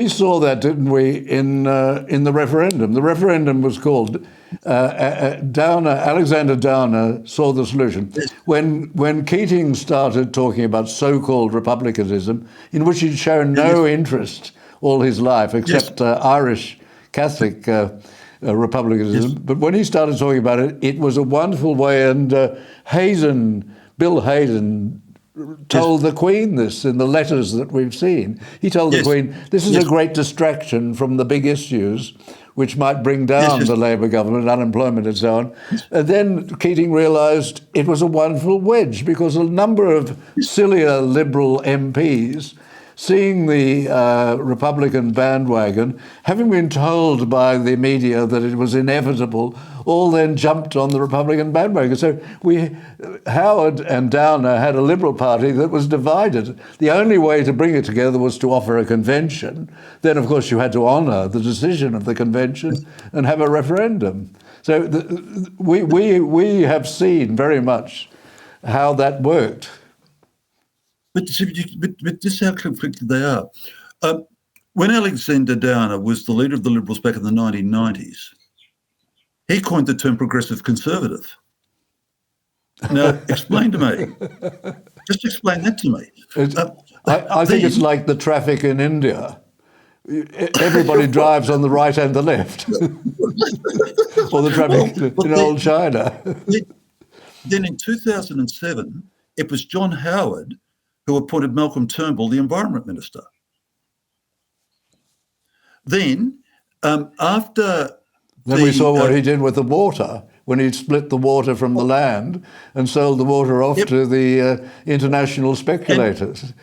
We saw that, didn't we, in the referendum? The referendum was called Alexander Downer saw the solution. Yes. When Keating started talking about so-called republicanism, in which he'd shown no interest all his life, except Irish Catholic republicanism. Yes. But when he started talking about it, it was a wonderful way. And Bill Hayden, told the Queen this in the letters that we've seen. He told the Queen, this is a great distraction from the big issues which might bring down the Labour government, unemployment and so on. And then Keating realised it was a wonderful wedge, because a number of sillier Liberal MPs, seeing the Republican bandwagon, having been told by the media that it was inevitable, all then jumped on the Republican bandwagon. So Howard and Downer had a Liberal Party that was divided. The only way to bring it together was to offer a convention. Then, of course, you had to honour the decision of the convention and have a referendum. So we have seen very much how that worked. But this is how conflicted they are. When Alexander Downer was the leader of the Liberals back in the 1990s, he coined the term progressive conservative. Now, explain to me. Just explain that to me. I think it's like the traffic in India. Everybody drives on the right and the left. Or the traffic in old China. Then in 2007, it was John Howard who appointed Malcolm Turnbull the Environment Minister. Then, after... Then we saw what he did with the water, when he split the water from the land and sold the water off to the international speculators.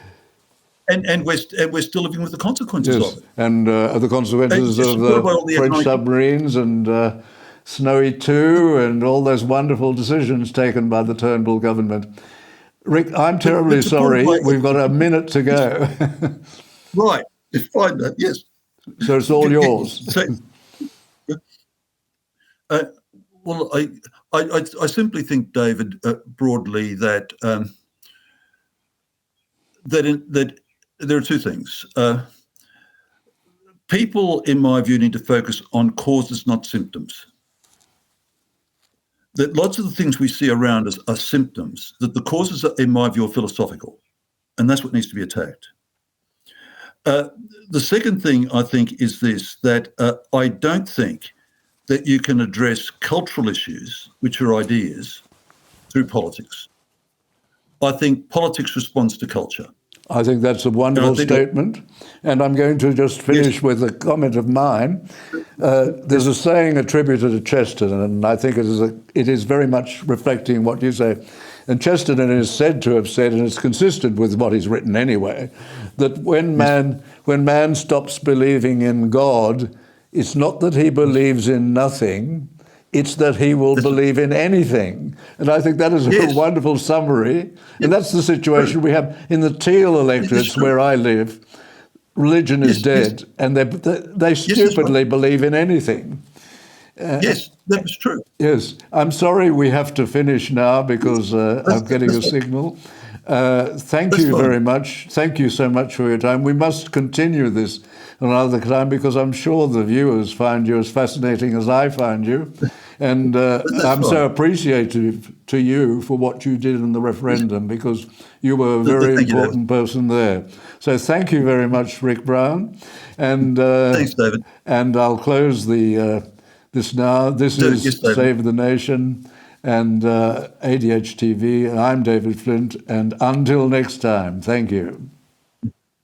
And we're still living with the consequences of it. And the consequences of the French submarines and Snowy 2 and all those wonderful decisions taken by the Turnbull government. Rick, I'm terribly sorry. We've got a minute to go. Right. It's fine. Yes. So it's all yours. Well, I simply think, David, broadly that that there are two things. People, in my view, need to focus on causes, not symptoms. That lots of the things we see around us are symptoms, that the causes, in my view, are philosophical, and that's what needs to be attacked. The second thing, I think, is this, that I don't think that you can address cultural issues, which are ideas, through politics. I think politics responds to culture. I think that's a wonderful statement. And I'm going to just finish with a comment of mine. There's a saying attributed to Chesterton, and I think it is very much reflecting what you say. And Chesterton is said to have said, and it's consistent with what he's written anyway, that when man stops believing in God, it's not that he believes in nothing, it's that he will believe in anything. And I think that is a wonderful summary. And that's the situation we have in the Teal electorates where I live. Religion is dead, and they stupidly believe in anything. Yes, that was true. Yes. I'm sorry we have to finish now because I'm getting a signal. Thank you very much. Thank you so much for your time. We must continue this another time because I'm sure the viewers find you as fascinating as I find you. And I'm so appreciative to you for what you did in the referendum because you were a very important person there. So thank you very much, Rick Brown. And thanks, David. And I'll close this now. This is Save the Nation and ADH TV. I'm David Flint. And until next time, thank you.